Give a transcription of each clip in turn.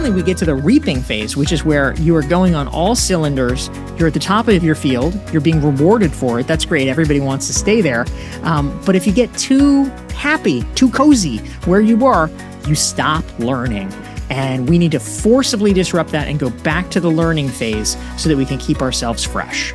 finally, we get to the reaping phase, which is where you are going on all cylinders. You're at the top of your field. You're being rewarded for it. That's great. Everybody wants to stay there. But if you get too happy, too cozy where you are, you stop learning. And we need to forcibly disrupt that and go back to the learning phase so that we can keep ourselves fresh.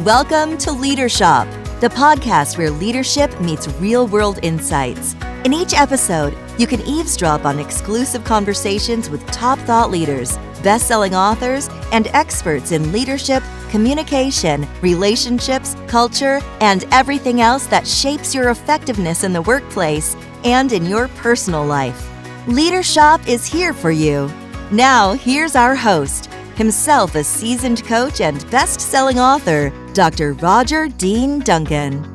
Welcome to Leadership, the podcast where leadership meets real-world insights. In each episode, you can eavesdrop on exclusive conversations with top thought leaders, best-selling authors, and experts in leadership, communication, relationships, culture, and everything else that shapes your effectiveness in the workplace and in your personal life. Leadership is here for you. Now, here's our host, himself a seasoned coach and best-selling author, Dr. Roger Dean Duncan.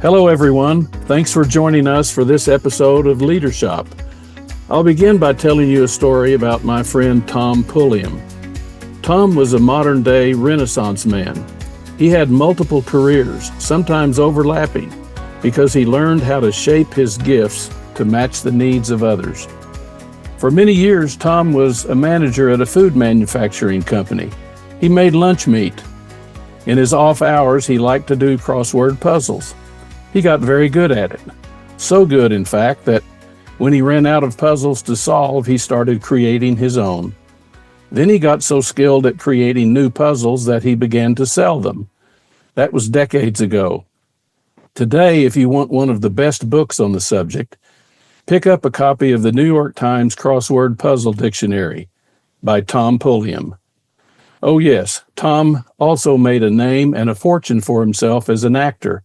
Hello, everyone. Thanks for joining us for this episode of Leadership. I'll begin by telling you a story about my friend Tom Pulliam. Tom was a modern-day Renaissance man. He had multiple careers, sometimes overlapping, because he learned how to shape his gifts to match the needs of others. For many years, Tom was a manager at a food manufacturing company. He made lunch meat. In his off hours, he liked to do crossword puzzles. He got very good at it. So good, in fact, that when he ran out of puzzles to solve, he started creating his own. Then he got so skilled at creating new puzzles that he began to sell them. That was decades ago. Today, if you want one of the best books on the subject, pick up a copy of the New York Times Crossword Puzzle Dictionary by Tom Pulliam. Oh yes, Tom also made a name and a fortune for himself as an actor,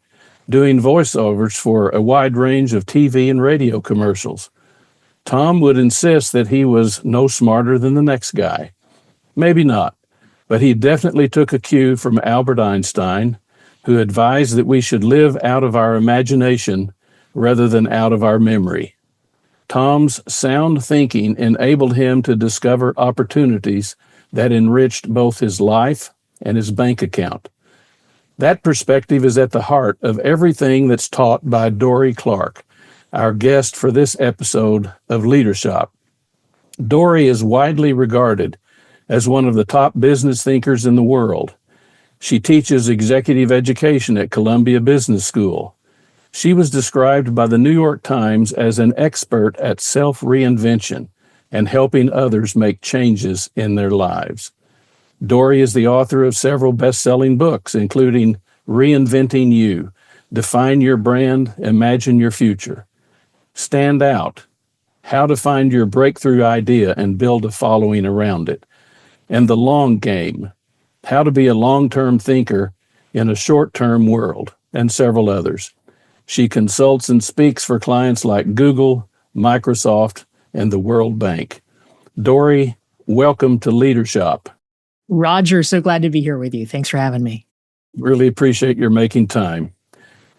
doing voiceovers for a wide range of TV and radio commercials. Tom would insist that he was no smarter than the next guy. Maybe not, but he definitely took a cue from Albert Einstein, who advised that we should live out of our imagination rather than out of our memory. Tom's sound thinking enabled him to discover opportunities that enriched both his life and his bank account. That perspective is at the heart of everything that's taught by Dorie Clark, our guest for this episode of Leadership. Dorie is widely regarded as one of the top business thinkers in the world. She teaches executive education at Columbia Business School. She was described by the New York Times as an expert at self-reinvention and helping others make changes in their lives. Dorie is the author of several best-selling books, including Reinventing You, Define Your Brand, Imagine Your Future, Stand Out, How to Find Your Breakthrough Idea and Build a Following Around It, and The Long Game, How to Be a Long-Term Thinker in a Short-Term World, and several others. She consults and speaks for clients like Google, Microsoft, and the World Bank. Dorie, welcome to Leadership. Roger, so glad to be here with you. Thanks for having me. Really appreciate your making time.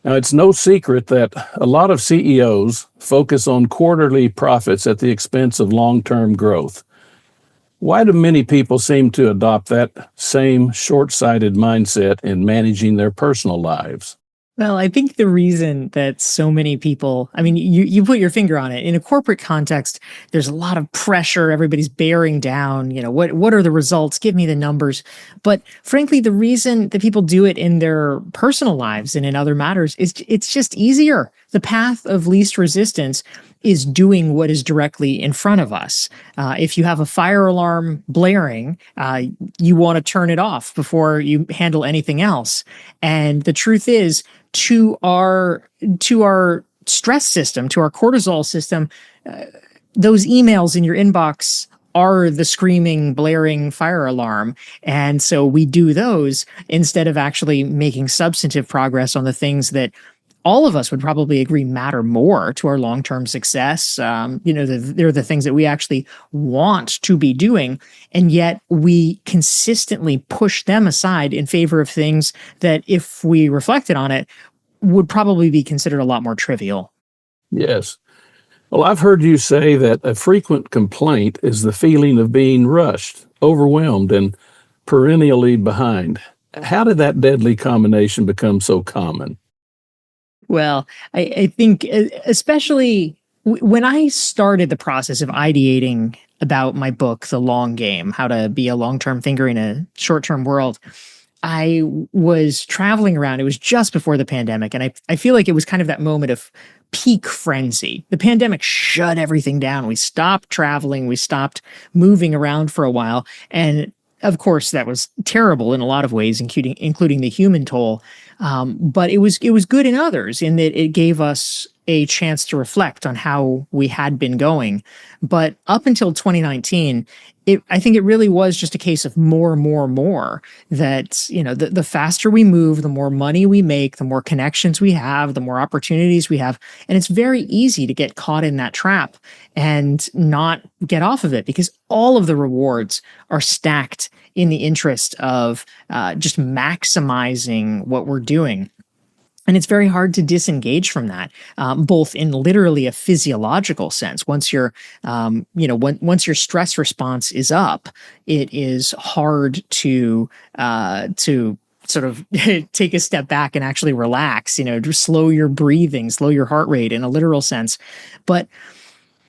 Now, it's no secret that a lot of CEOs focus on quarterly profits at the expense of long-term growth. Why do many people seem to adopt that same short-sighted mindset in managing their personal lives? Well, I think the reason that so many people, you put your finger on it. In a corporate context, there's a lot of pressure. Everybody's bearing down. What are the results? Give me the numbers. But frankly, the reason that people do it in their personal lives and in other matters is it's just easier. The path of least resistance is doing what is directly in front of us. If you have a fire alarm blaring, you want to turn it off before you handle anything else. And the truth is, to our stress system, to our cortisol system, those emails in your inbox are the screaming, blaring fire alarm. And so we do those instead of actually making substantive progress on the things that all of us would probably agree matter more to our long-term success. They're the things that we actually want to be doing, and yet we consistently push them aside in favor of things that, if we reflected on it, would probably be considered a lot more trivial. Yes. Well, I've heard you say that a frequent complaint is the feeling of being rushed, overwhelmed, and perennially behind. How did that deadly combination become so common? Well, I think especially when I started the process of ideating about my book, The Long Game, How to Be a Long-Term Thinker in a Short-Term World, I was traveling around. It was just before the pandemic. And I feel like it was kind of that moment of peak frenzy. The pandemic shut everything down. We stopped traveling. We stopped moving around for a while. And of course, that was terrible in a lot of ways, including the human toll. But it was good in others in that it gave us a chance to reflect on how we had been going. But up until 2019, I think it really was just a case of more. That, the faster we move, the more money we make, the more connections we have, the more opportunities we have. And it's very easy to get caught in that trap and not get off of it because all of the rewards are stacked in the interest of just maximizing what we're doing. And it's very hard to disengage from that, both in literally a physiological sense. Once once your stress response is up, it is hard to sort of take a step back and actually relax. Just slow your breathing, slow your heart rate in a literal sense. But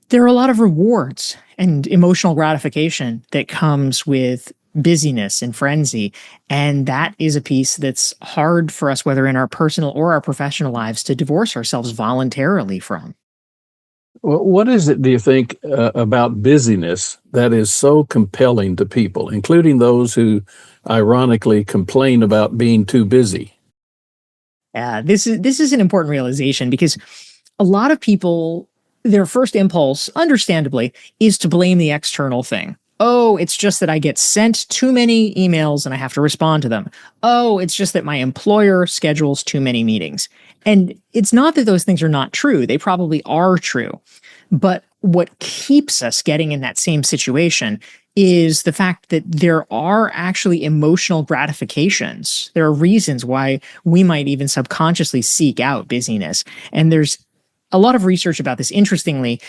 there are a lot of rewards and emotional gratification that comes with busyness and frenzy. And that is a piece that's hard for us, whether in our personal or our professional lives, to divorce ourselves voluntarily from. Well, what is it, do you think, about busyness that is so compelling to people, including those who ironically complain about being too busy? This is an important realization because a lot of people, their first impulse, understandably, is to blame the external thing. Oh, it's just that I get sent too many emails and I have to respond to them. Oh, it's just that my employer schedules too many meetings. And it's not that those things are not true. They probably are true. But what keeps us getting in that same situation is the fact that there are actually emotional gratifications. There are reasons why we might even subconsciously seek out busyness. And there's a lot of research about this. Interestingly,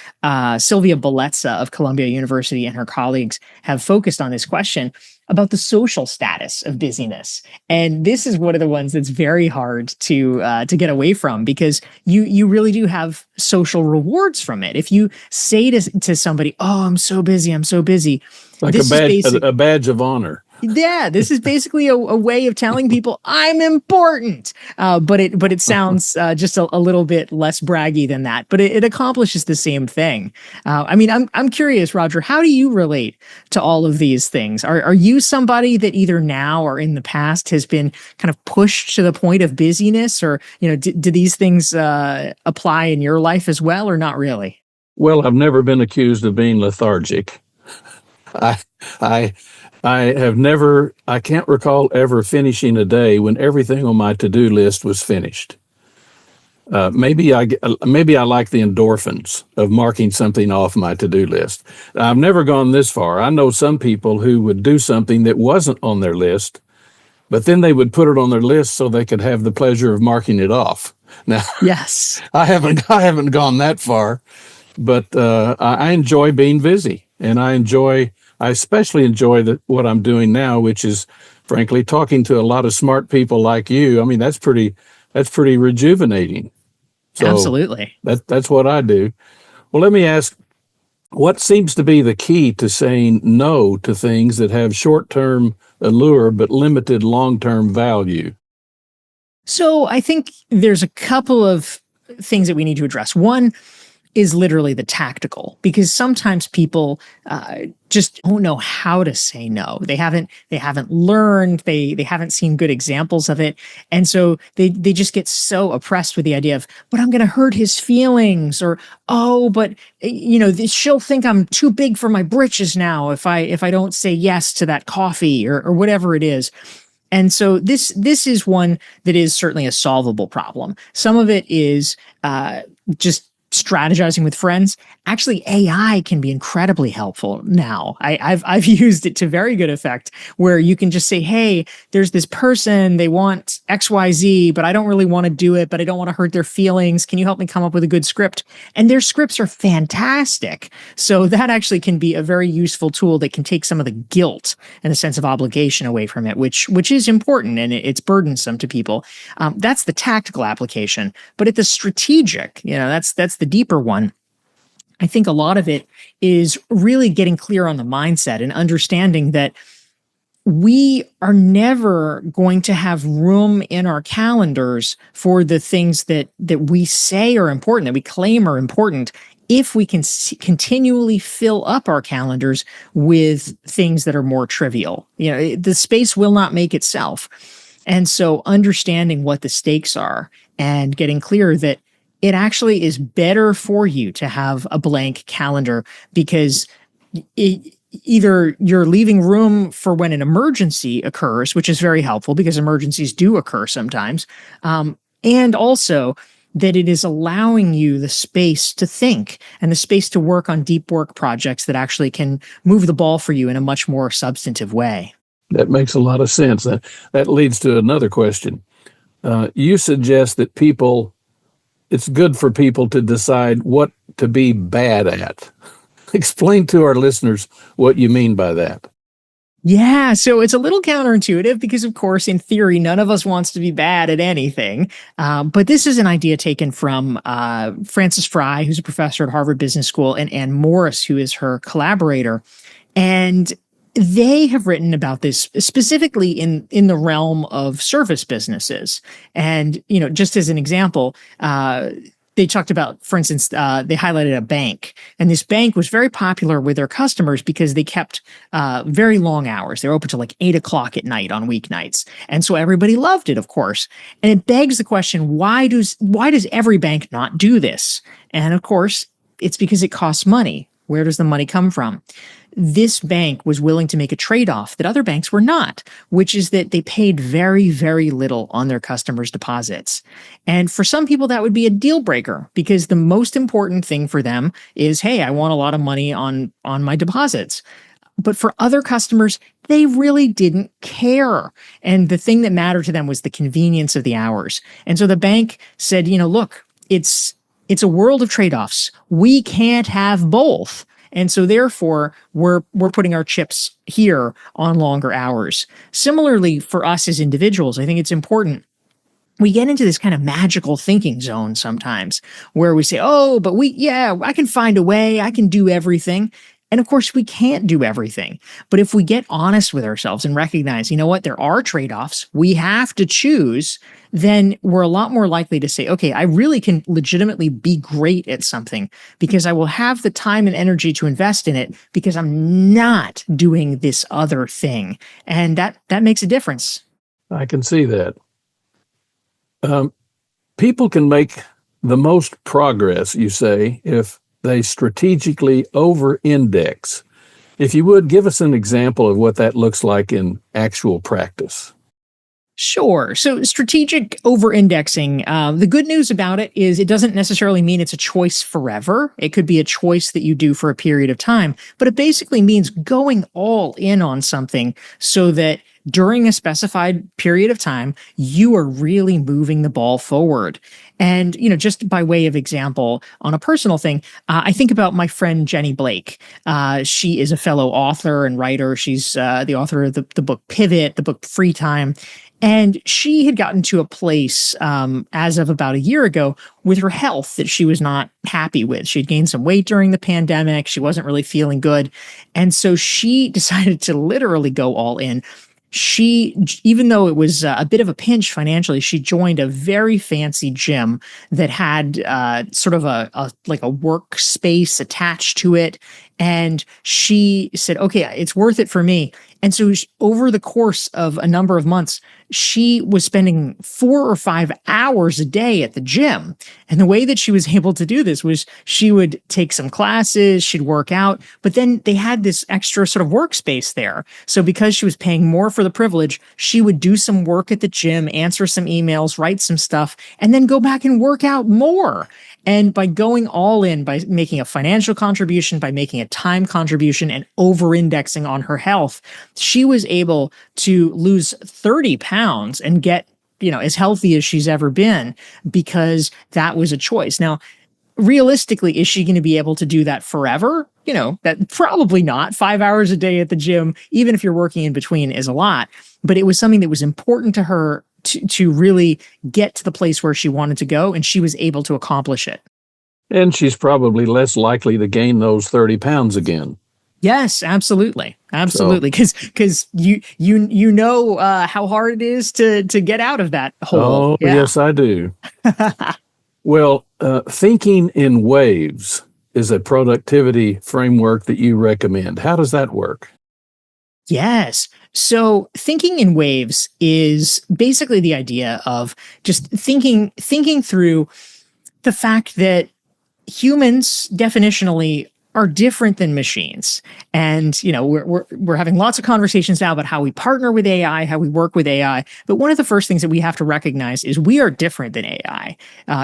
Sylvia Bellezza of Columbia University and her colleagues have focused on this question about the social status of busyness. And this is one of the ones that's very hard to get away from because you really do have social rewards from it. If you say to somebody, "Oh, I'm so busy," like this a badge of honor. Yeah, this is basically a way of telling people I'm important, but it sounds just a little bit less braggy than that. But it accomplishes the same thing. I'm curious, Roger, how do you relate to all of these things? Are you somebody that either now or in the past has been kind of pushed to the point of busyness, or do these things apply in your life as well, or not really? Well, I've never been accused of being lethargic. I I can't recall ever finishing a day when everything on my to-do list was finished. Maybe I like the endorphins of marking something off my to-do list. I've never gone this far. I know some people who would do something that wasn't on their list, but then they would put it on their list so they could have the pleasure of marking it off. Now, yes, I haven't gone that far, but I enjoy being busy, and I especially enjoy what I'm doing now, which is, frankly, talking to a lot of smart people like you. I mean, that's pretty rejuvenating. So absolutely. That's what I do. Well, let me ask, what seems to be the key to saying no to things that have short-term allure but limited long-term value? So I think there's a couple of things that we need to address. One is literally the tactical, because sometimes people just don't know how to say no. They haven't learned, they haven't seen good examples of it. And so they just get so oppressed with the idea of, but I'm going to hurt his feelings, or, oh, but she'll think I'm too big for my britches now if I don't say yes to that coffee, or whatever it is. And so this is one that is certainly a solvable problem. Some of it is just strategizing with friends. Actually, AI can be incredibly helpful now. I've used it to very good effect, where you can just say, hey, there's this person, they want XYZ, but I don't really want to do it, but I don't want to hurt their feelings. Can you help me come up with a good script? And their scripts are fantastic. So that actually can be a very useful tool that can take some of the guilt and a sense of obligation away from it, which is important, and it's burdensome to people. That's the tactical application. But at the strategic, that's the deeper one. I think a lot of it is really getting clear on the mindset and understanding that we are never going to have room in our calendars for the things that we say are important, that we claim are important, if we can continually fill up our calendars with things that are more trivial. The space will not make itself. And so understanding what the stakes are and getting clear that it actually is better for you to have a blank calendar, because either you're leaving room for when an emergency occurs, which is very helpful because emergencies do occur sometimes, and also that it is allowing you the space to think and the space to work on deep work projects that actually can move the ball for you in a much more substantive way. That makes a lot of sense. That leads to another question. You suggest that it's good for people to decide what to be bad at. Explain to our listeners what you mean by that. Yeah, so it's a little counterintuitive because, of course, in theory, none of us wants to be bad at anything. But this is an idea taken from Frances Fry, who's a professor at Harvard Business School, and Anne Morris, who is her collaborator. And they have written about this specifically in the realm of service businesses. And, just as an example, they talked about, for instance, they highlighted a bank, and this bank was very popular with their customers because they kept very long hours. They're open till like 8 o'clock at night on weeknights. And so everybody loved it, of course. And it begs the question, why does every bank not do this? And of course, it's because it costs money. Where does the money come from? This bank was willing to make a trade-off that other banks were not, which is that they paid very, very little on their customers' deposits. And for some people, that would be a deal breaker, because the most important thing for them is, hey, I want a lot of money on my deposits. But for other customers, they really didn't care. And the thing that mattered to them was the convenience of the hours. And so the bank said, look, it's a world of trade-offs. We can't have both. And so therefore, we're putting our chips here on longer hours. Similarly, for us as individuals, I think it's important. We get into this kind of magical thinking zone sometimes where we say, oh, but I can find a way, I can do everything. And of course, we can't do everything. But if we get honest with ourselves and recognize, there are trade-offs, we have to choose, then we're a lot more likely to say, okay, I really can legitimately be great at something because I will have the time and energy to invest in it because I'm not doing this other thing. And that makes a difference. I can see that. People can make the most progress, you say, if they strategically over-index. If you would, give us an example of what that looks like in actual practice. Sure. So strategic over-indexing, the good news about it is it doesn't necessarily mean it's a choice forever. It could be a choice that you do for a period of time, but it basically means going all in on something so that during a specified period of time, you are really moving the ball forward. And, just by way of example, on a personal thing, I think about my friend Jenny Blake. She is a fellow author and writer. She's the author of the book Pivot, the book Free Time. And she had gotten to a place as of about a year ago with her health that she was not happy with. She'd gained some weight during the pandemic. She wasn't really feeling good. And so she decided to literally go all in. She, even though it was a bit of a pinch financially, she joined a very fancy gym that had sort of a workspace attached to it. And she said, okay, it's worth it for me. And so over the course of a number of months, she was spending 4 or 5 hours a day at the gym. And the way that she was able to do this was she would take some classes, she'd work out, but then they had this extra sort of workspace there. So because she was paying more for the privilege, she would do some work at the gym, answer some emails, write some stuff, and then go back and work out more. And by going all in, by making a financial contribution, by making a time contribution and over-indexing on her health, she was able to lose 30 pounds and get, as healthy as she's ever been because that was a choice. Now, realistically, is she going to be able to do that forever? That probably not. 5 hours a day at the gym, even if you're working in between, is a lot. But it was something that was important to her to really get to the place where she wanted to go, and she was able to accomplish it. And she's probably less likely to gain those 30 pounds again. Yes, absolutely. So, Absolutely. Because you know how hard it is to get out of that hole. oh, Yeah. yes, I do. Well, thinking in waves is a productivity framework that you recommend. How does that work? Yes. So thinking in waves is basically the idea of just thinking through the fact that humans definitionally are different than machines. And, we're having lots of conversations now about how we partner with AI, how we work with AI. But one of the first things that we have to recognize is we are different than AI.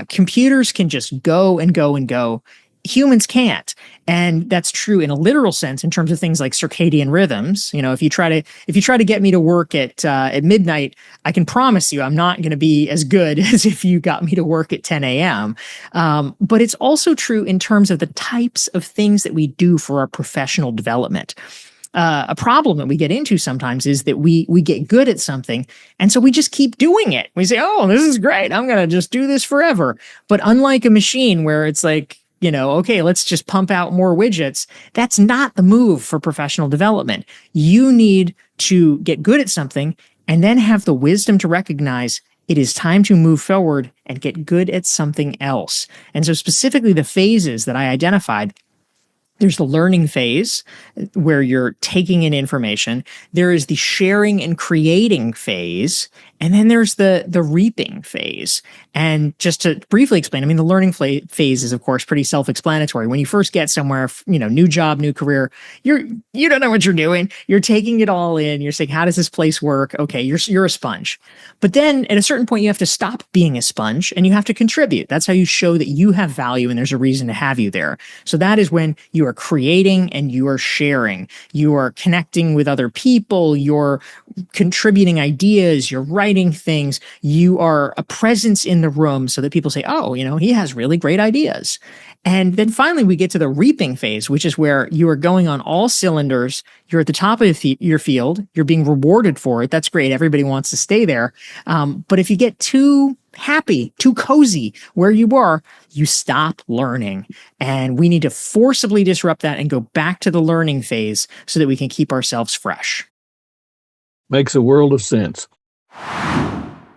Computers can just go and go and go. Humans can't. And that's true in a literal sense in terms of things like circadian rhythms. If you try to get me to work at midnight, I can promise you I'm not going to be as good as if you got me to work at 10 a.m. But it's also true in terms of the types of things that we do for our professional development. A problem that we get into sometimes is that we get good at something, and so we just keep doing it. We say, "Oh, this is great. I'm going to just do this forever." But unlike a machine where it's like, okay, let's just pump out more widgets. That's not the move for professional development. You need to get good at something and then have the wisdom to recognize it is time to move forward and get good at something else. And so specifically the phases that I identified, there's the learning phase where you're taking in information. There is the sharing and creating phase. And then there's the reaping phase. And just to briefly explain, the learning phase is, of course, pretty self-explanatory. When you first get somewhere, new job, new career, you don't know what you're doing. You're taking it all in. You're saying, how does this place work? Okay, you're a sponge. But then at a certain point, you have to stop being a sponge and you have to contribute. That's how you show that you have value and there's a reason to have you there. So that is when you are creating and you are sharing. You are connecting with other people. You're contributing ideas. You're writing things. You are a presence in the room so that people say, oh, he has really great ideas. And then finally, we get to the reaping phase, which is where you are going on all cylinders. You're at the top of your field. You're being rewarded for it. That's great. Everybody wants to stay there. But if you get too happy, too cozy where you are, you stop learning. And we need to forcibly disrupt that and go back to the learning phase so that we can keep ourselves fresh. Makes a world of sense.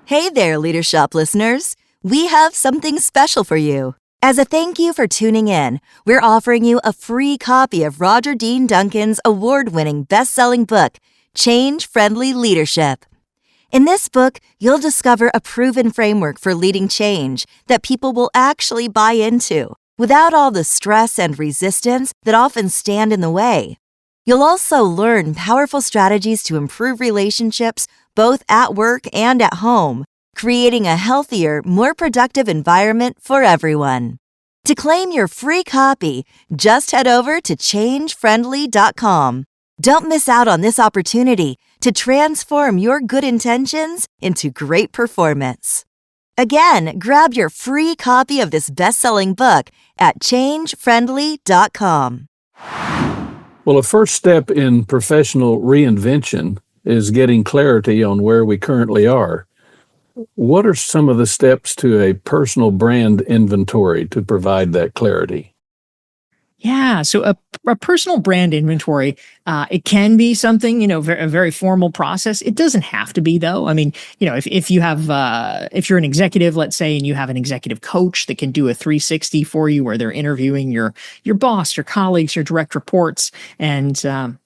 Hey there, Leadership listeners. We have something special for you. As a thank you for tuning in, we're offering you a free copy of Roger Dean Duncan's award-winning best-selling book, Change Friendly Leadership. In this book, you'll discover a proven framework for leading change that people will actually buy into, without all the stress and resistance that often stand in the way. You'll also learn powerful strategies to improve relationships both at work and at home, creating a healthier, more productive environment for everyone. To claim your free copy, just head over to changefriendly.com. Don't miss out on this opportunity to transform your good intentions into great performance. Again, grab your free copy of this best-selling book at changefriendly.com. Well, a first step in professional reinvention is getting clarity on where we currently are. What are some of the steps to a personal brand inventory to provide that clarity? Yeah. So a personal brand inventory, it can be something, a very formal process. It doesn't have to be, though. If you have, if you're an executive, let's say, and you have an executive coach that can do a 360 for you, where they're interviewing your boss, your colleagues, your direct reports, and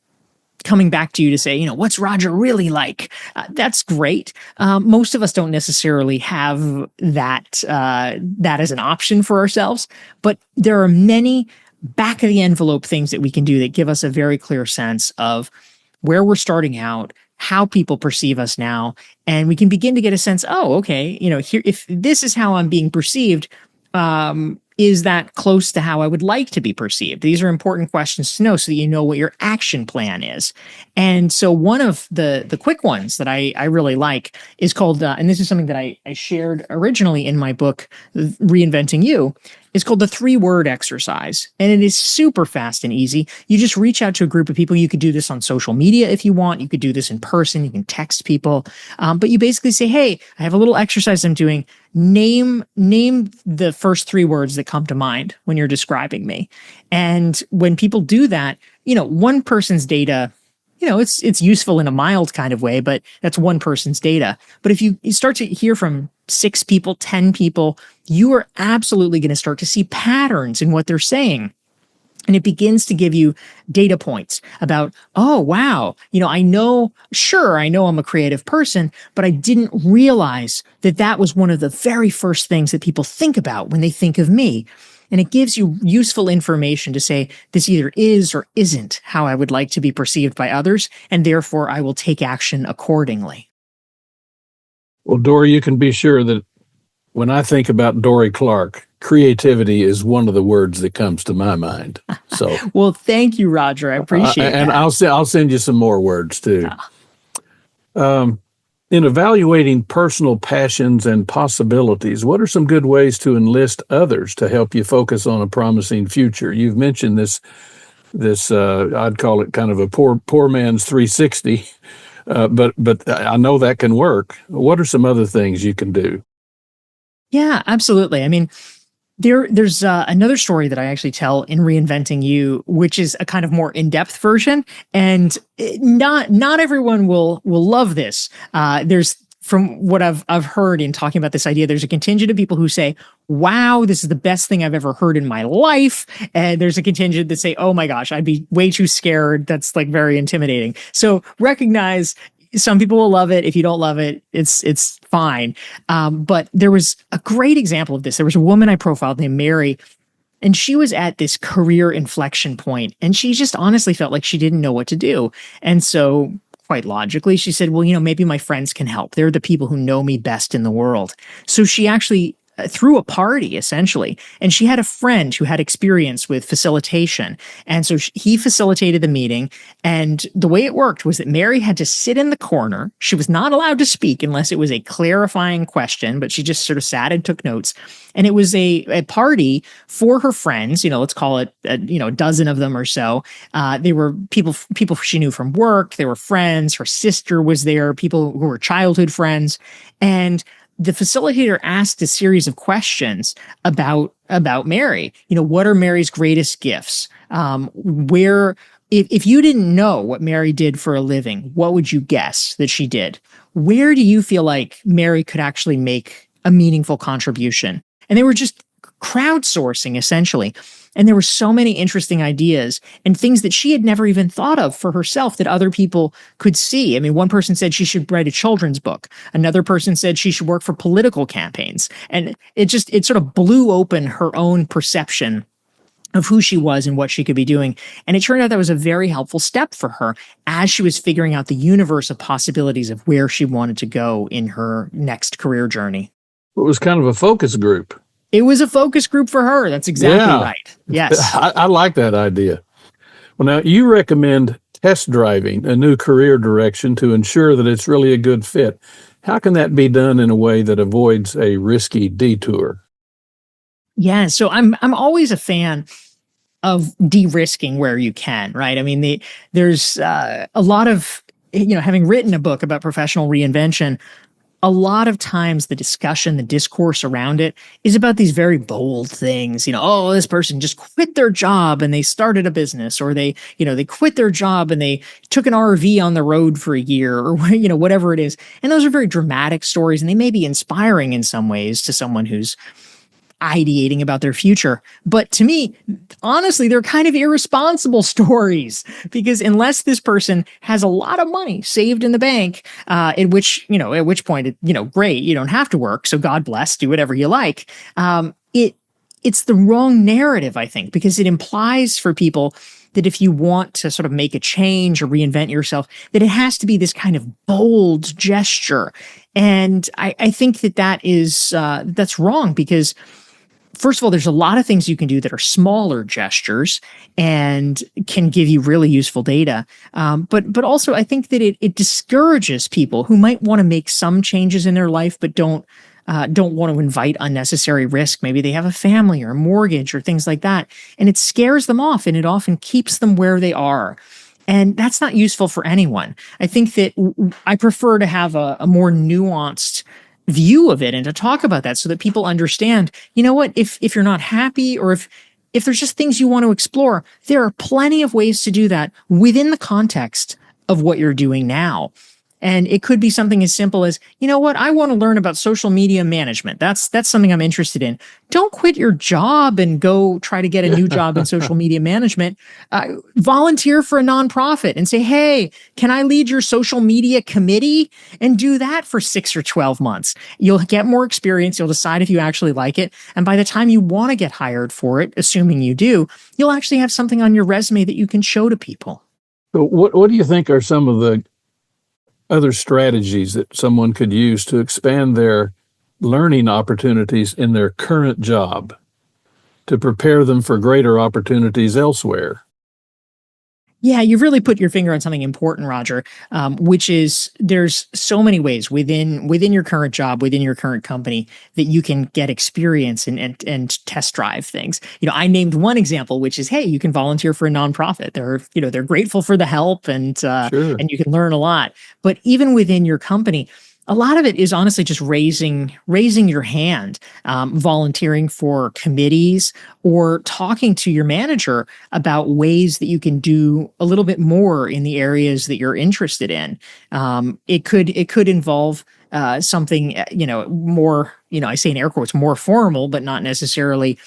coming back to you to say, what's Roger really like? That's great. Most of us don't necessarily have that as an option for ourselves, but there are many back of the envelope things that we can do that give us a very clear sense of where we're starting out, how people perceive us now, and we can begin to get a sense, oh, okay, here, if this is how I'm being perceived, is that close to how I would like to be perceived? These are important questions to know so that you know what your action plan is. And so one of the quick ones that I really like is called, and this is something that I shared originally in my book, Reinventing You, It's called the 3-word exercise, and it is super fast and easy. You just reach out to a group of people. You could do this on social media if you want. You could do this in person. You can text people, but you basically say, "Hey, I have a little exercise I'm doing. Name the first 3 words that come to mind when you're describing me." And when people do that, one person's data, it's useful in a mild kind of way, but that's one person's data. But if you start to hear from 6 people, 10 people, you are absolutely going to start to see patterns in what they're saying. And it begins to give you data points about, oh, wow, I know I'm a creative person, but I didn't realize that that was one of the very first things that people think about when they think of me. And it gives you useful information to say, this either is or isn't how I would like to be perceived by others, and therefore I will take action accordingly. Well, Dorie, you can be sure that when I think about Dorie Clark, creativity is one of the words that comes to my mind. So, well, thank you, Roger. I appreciate and that. I'll send you some more words too. In evaluating personal passions and possibilities, what are some good ways to enlist others to help you focus on a promising future? You've mentioned this I'd call it kind of a poor man's 360, but I know that can work. What are some other things you can do? Yeah, absolutely. I mean, there's another story that I actually tell in Reinventing You, which is a kind of more in-depth version, and not everyone will love this. There's From what I've heard in talking about this idea, there's a contingent of people who say, "Wow, this is the best thing I've ever heard in my life," and there's a contingent that say, "Oh my gosh, I'd be way too scared. That's like very intimidating." So recognize. Some people will love it. If you don't love it, it's fine. But there was a great example of this. There was a woman I profiled named Mary, and she was at this career inflection point, and she just honestly felt like she didn't know what to do. And so quite logically, she said, well, maybe my friends can help. They're the people who know me best in the world. So she actually threw a party, essentially. And she had a friend who had experience with facilitation. And so he facilitated the meeting. And the way it worked was that Mary had to sit in the corner. She was not allowed to speak unless it was a clarifying question, but she just sort of sat and took notes. And it was a party for her friends, let's call it, a dozen of them or so. They were people she knew from work. They were friends. Her sister was there, people who were childhood friends. And the facilitator asked a series of questions about Mary. What are Mary's greatest gifts? If you didn't know what Mary did for a living, what would you guess that she did? Where do you feel like Mary could actually make a meaningful contribution? And they were just crowdsourcing, essentially. And there were so many interesting ideas and things that she had never even thought of for herself that other people could see. I mean, one person said she should write a children's book. Another person said she should work for political campaigns. And it sort of blew open her own perception of who she was and what she could be doing. And it turned out that was a very helpful step for her as she was figuring out the universe of possibilities of where she wanted to go in her next career journey. It was kind of a focus group. It was a focus group for her. That's exactly right. Yes. I like that idea. Well, now you recommend test driving a new career direction to ensure that it's really a good fit. How can that be done in a way that avoids a risky detour? Yeah. So I'm always a fan of de-risking where you can, right? I mean, there's a lot of, having written a book about professional reinvention, a lot of times the discussion, the discourse around it is about these very bold things. This person just quit their job and they started a business, or they quit their job and they took an RV on the road for a year, or, whatever it is. And those are very dramatic stories, and they may be inspiring in some ways to someone who's ideating about their future. But to me, honestly, they're kind of irresponsible stories, because unless this person has a lot of money saved in the bank, at which point, great, you don't have to work. So God bless, do whatever you like. It's the wrong narrative, I think, because it implies for people that if you want to sort of make a change or reinvent yourself, that it has to be this kind of bold gesture. And I think that's wrong, because first of all, there's a lot of things you can do that are smaller gestures and can give you really useful data. But also, I think that it discourages people who might want to make some changes in their life, but don't don't want to invite unnecessary risk. Maybe they have a family or a mortgage or things like that. And it scares them off and it often keeps them where they are. And that's not useful for anyone. I think that I prefer to have a more nuanced view of it and to talk about that so that people understand, you know what, if you're not happy or if there's just things you want to explore, there are plenty of ways to do that within the context of what you're doing now. And it could be something as simple as, you know what, I want to learn about social media management. That's something I'm interested in. Don't quit your job and go try to get a new job in social media management. Volunteer for a nonprofit and say, hey, can I lead your social media committee? And do that for 6 or 12 months. You'll get more experience. You'll decide if you actually like it. And by the time you want to get hired for it, assuming you do, you'll actually have something on your resume that you can show to people. So what do you think are some of the other strategies that someone could use to expand their learning opportunities in their current job to prepare them for greater opportunities elsewhere? Yeah, you've really put your finger on something important, Roger, which is there's so many ways within your current job, within your current company that you can get experience and test drive things. I named one example, which is, hey, you can volunteer for a nonprofit. They're grateful for the help Sure. and you can learn a lot. But even within your company, a lot of it is honestly just raising your hand, volunteering for committees or talking to your manager about ways that you can do a little bit more in the areas that you're interested in. It could involve something, more, I say in air quotes, more formal, but not necessarily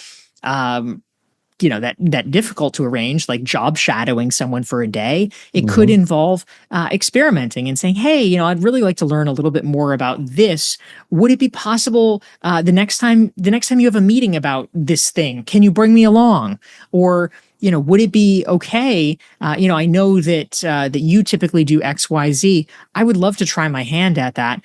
that difficult to arrange, like job shadowing someone for a day. It could involve experimenting and saying, hey, I'd really like to learn a little bit more about this. Would it be possible the next time you have a meeting about this thing, can you bring me along? Or would it be okay? I know that you typically do X, Y, Z. I would love to try my hand at that.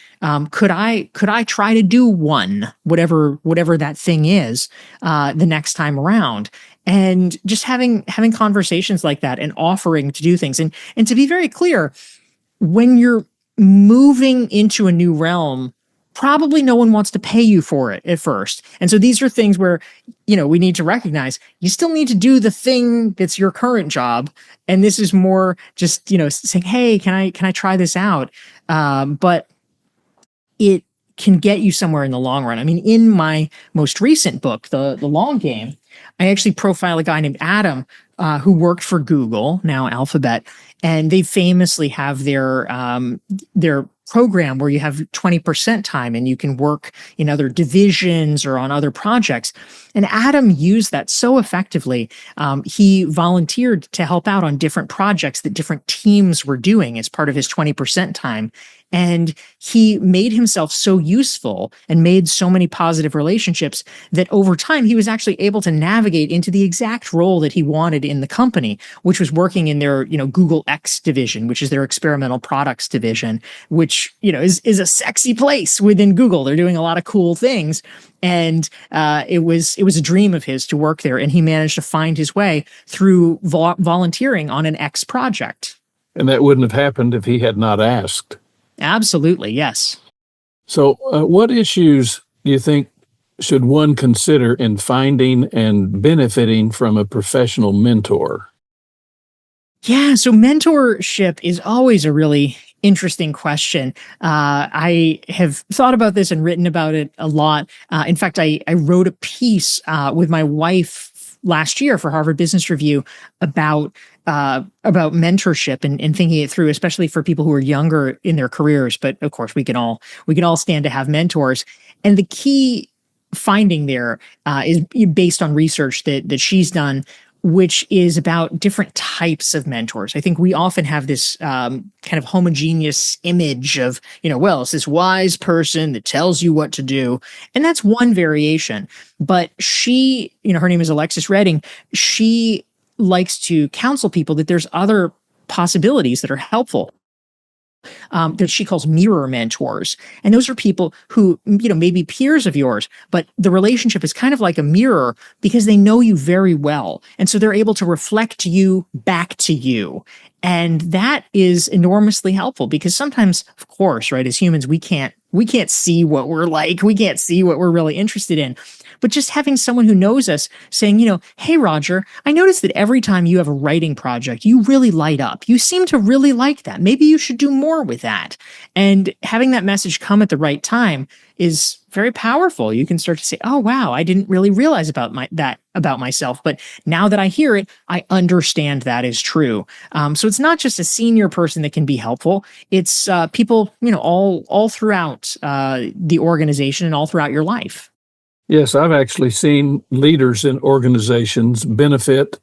Could I try to do one, whatever that thing is, the next time around? And just having conversations like that and offering to do things. And to be very clear, when you're moving into a new realm, probably no one wants to pay you for it at first. And so these are things where, we need to recognize you still need to do the thing that's your current job. And this is more just, saying, hey, can I try this out? But it can get you somewhere in the long run. I mean, in my most recent book, The Long Game, I actually profile a guy named Adam who worked for Google, now Alphabet, and they famously have their program where you have 20% time and you can work in other divisions or on other projects. And Adam used that so effectively. He volunteered to help out on different projects that different teams were doing as part of his 20% time. And he made himself so useful and made so many positive relationships that over time, he was actually able to navigate into the exact role that he wanted in the company, which was working in their, Google X division, which is their experimental products division, which, is a sexy place within Google. They're doing a lot of cool things. And it was a dream of his to work there. And he managed to find his way through volunteering on an X project. And that wouldn't have happened if he had not asked. Absolutely, yes. So what issues do you think should one consider in finding and benefiting from a professional mentor? Yeah, so mentorship is always a really interesting question. I have thought about this and written about it a lot. In fact, I wrote a piece with my wife last year for Harvard Business Review about mentorship and thinking it through, especially for people who are younger in their careers. But of course, we can all stand to have mentors. And the key finding there is based on research that she's done, which is about different types of mentors. I think we often have this kind of homogeneous image of, it's this wise person that tells you what to do. And that's one variation. But she, her name is Alexis Redding. She likes to counsel people that there's other possibilities that are helpful. That she calls mirror mentors. And those are people who, maybe peers of yours, but the relationship is kind of like a mirror because they know you very well. And so they're able to reflect you back to you. And that is enormously helpful because sometimes, of course, right, as humans, we can't we can't see what we're like. We can't see what we're really interested in. But just having someone who knows us saying, hey, Roger, I noticed that every time you have a writing project, you really light up. You seem to really like that. Maybe you should do more with that. And having that message come at the right time is very powerful. You can start to say, oh, wow, I didn't really realize about myself. But now that I hear it, I understand that is true. So it's not just a senior person that can be helpful. It's people, all throughout the organization and all throughout your life. Yes, I've actually seen leaders in organizations benefit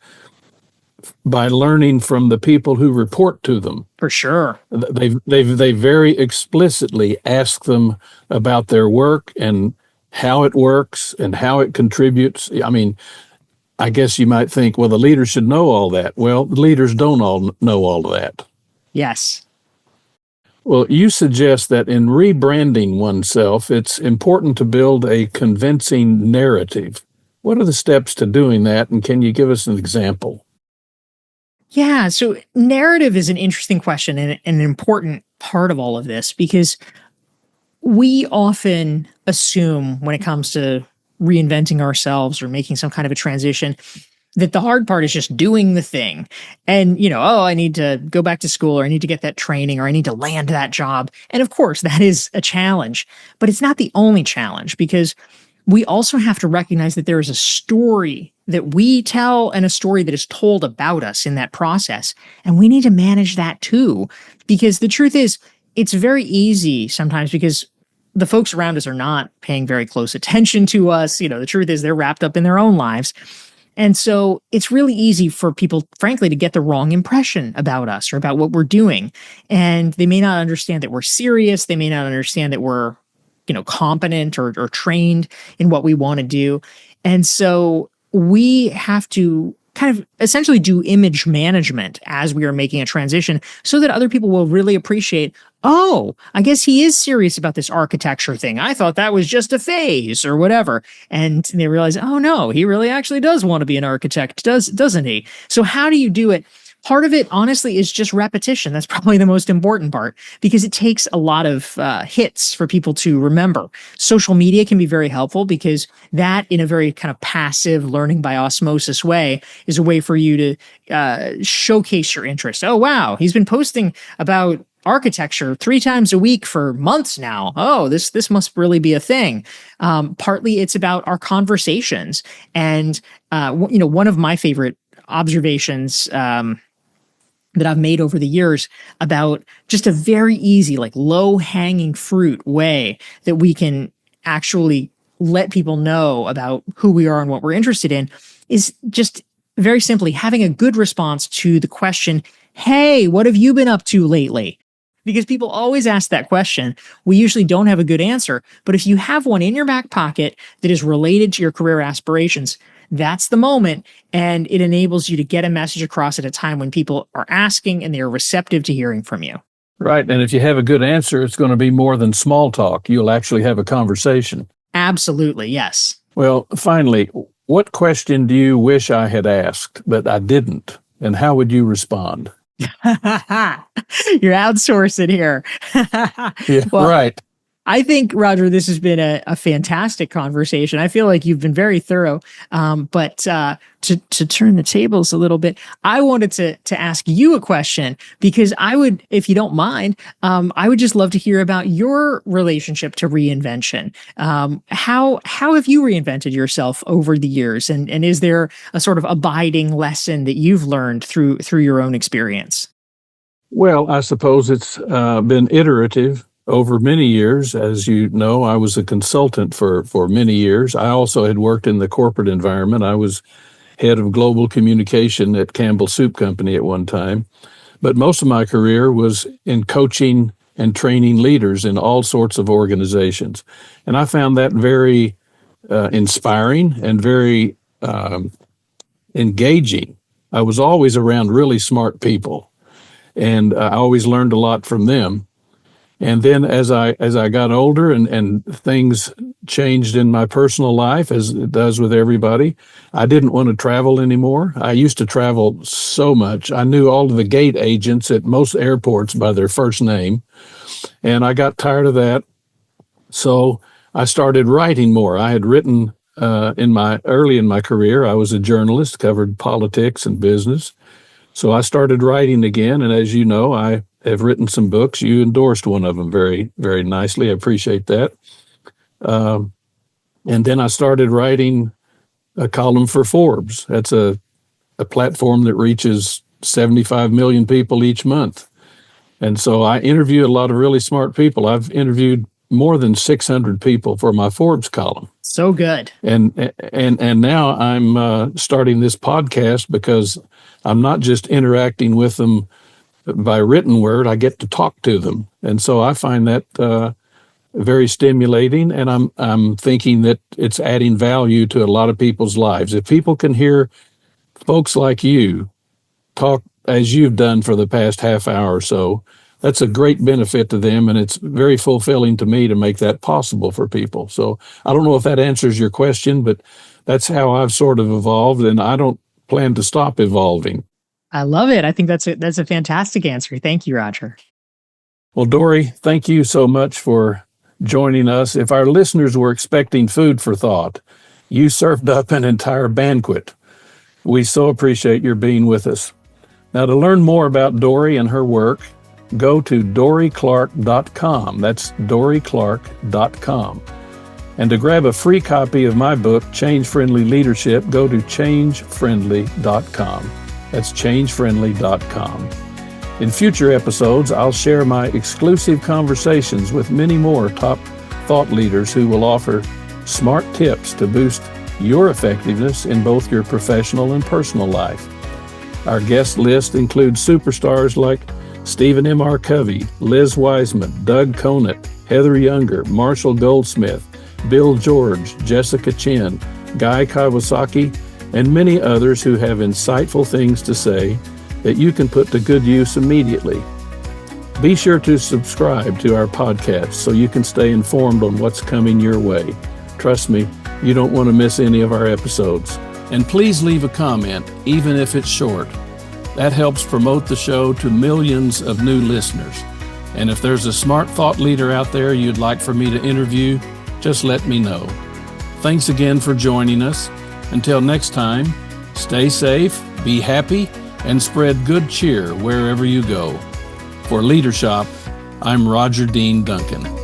by learning from the people who report to them. For sure. They very explicitly ask them about their work and how it works and how it contributes. I mean, I guess you might think, well, the leaders should know all that. Well, the leaders don't all know all of that. Yes. Well, you suggest that in rebranding oneself, it's important to build a convincing narrative. What are the steps to doing that, and can you give us an example? Yeah, so narrative is an interesting question and an important part of all of this, because we often assume when it comes to reinventing ourselves or making some kind of a transition that the hard part is just doing the thing. And, I need to go back to school, or I need to get that training, or I need to land that job. And of course, that is a challenge, but it's not the only challenge, because we also have to recognize that there is a story that we tell and a story that is told about us in that process. And we need to manage that too, because the truth is, it's very easy sometimes because the folks around us are not paying very close attention to us. The truth is they're wrapped up in their own lives. And so it's really easy for people, frankly, to get the wrong impression about us or about what we're doing. And they may not understand that we're serious. They may not understand that we're, competent or trained in what we want to do. And so we have to kind of essentially do image management as we are making a transition so that other people will really appreciate, oh, I guess he is serious about this architecture thing. I thought that was just a phase or whatever. And they realize, oh no, he really actually does want to be an architect, doesn't he? So how do you do it? Part of it, honestly, is just repetition. That's probably the most important part, because it takes a lot of hits for people to remember. Social media can be very helpful, because that, in a very kind of passive learning by osmosis way, is a way for you to showcase your interest. Oh, wow, he's been posting about architecture 3 times a week for months now. Oh, this must really be a thing. Partly it's about our conversations. And, one of my favorite observations that I've made over the years about just a very easy, like low hanging fruit way that we can actually let people know about who we are and what we're interested in is just very simply having a good response to the question, hey, what have you been up to lately? Because people always ask that question. We usually don't have a good answer. But if you have one in your back pocket that is related to your career aspirations, that's the moment. And it enables you to get a message across at a time when people are asking and they're receptive to hearing from you. Right. And if you have a good answer, it's going to be more than small talk. You'll actually have a conversation. Absolutely. Yes. Well, finally, what question do you wish I had asked, but I didn't? And how would you respond? You're outsourcing here. Yeah, well, right. I think, Roger, this has been a fantastic conversation. I feel like you've been very thorough. But to turn the tables a little bit, I wanted to ask you a question, because I would, if you don't mind, I would just love to hear about your relationship to reinvention. How have you reinvented yourself over the years? And is there a sort of abiding lesson that you've learned through your own experience? Well, I suppose it's been iterative over many years. As you know, I was a consultant for many years. I also had worked in the corporate environment. I was head of global communication at Campbell Soup Company at one time. But most of my career was in coaching and training leaders in all sorts of organizations. And I found that very inspiring and very engaging. I was always around really smart people, and I always learned a lot from them. And then as I got older and things changed in my personal life, as it does with everybody, I didn't want to travel anymore. I used to travel so much. I knew all of the gate agents at most airports by their first name, and I got tired of that. So I started writing more. I had written early in my career. I was a journalist, covered politics and business. So I started writing again. And as you know, I have written some books. You endorsed one of them very, very nicely. I appreciate that. And then I started writing a column for Forbes. That's a platform that reaches 75 million people each month. And so I interview a lot of really smart people. I've interviewed more than 600 people for my Forbes column. So good. And now I'm starting this podcast because I'm not just interacting with them by written word. I get to talk to them. And so I find that very stimulating, and I'm thinking that it's adding value to a lot of people's lives. If people can hear folks like you talk as you've done for the past half hour or so, that's a great benefit to them, and it's very fulfilling to me to make that possible for people. So I don't know if that answers your question, but that's how I've sort of evolved, and I don't plan to stop evolving. I love it. I think that's a fantastic answer. Thank you, Roger. Well, Dorie, thank you so much for joining us. If our listeners were expecting food for thought, you served up an entire banquet. We so appreciate your being with us. Now, to learn more about Dorie and her work, go to DorieClark.com. That's DorieClark.com. And to grab a free copy of my book, Change Friendly Leadership, go to ChangeFriendly.com. That's ChangeFriendly.com. In future episodes, I'll share my exclusive conversations with many more top thought leaders who will offer smart tips to boost your effectiveness in both your professional and personal life. Our guest list includes superstars like Stephen M. R. Covey, Liz Wiseman, Doug Conant, Heather Younger, Marshall Goldsmith, Bill George, Jessica Chin, Guy Kawasaki, and many others who have insightful things to say that you can put to good use immediately. Be sure to subscribe to our podcast so you can stay informed on what's coming your way. Trust me, you don't want to miss any of our episodes. And please leave a comment, even if it's short. That helps promote the show to millions of new listeners. And if there's a smart thought leader out there you'd like for me to interview, just let me know. Thanks again for joining us. Until next time, stay safe, be happy, and spread good cheer wherever you go. For Leadership, I'm Roger Dean Duncan.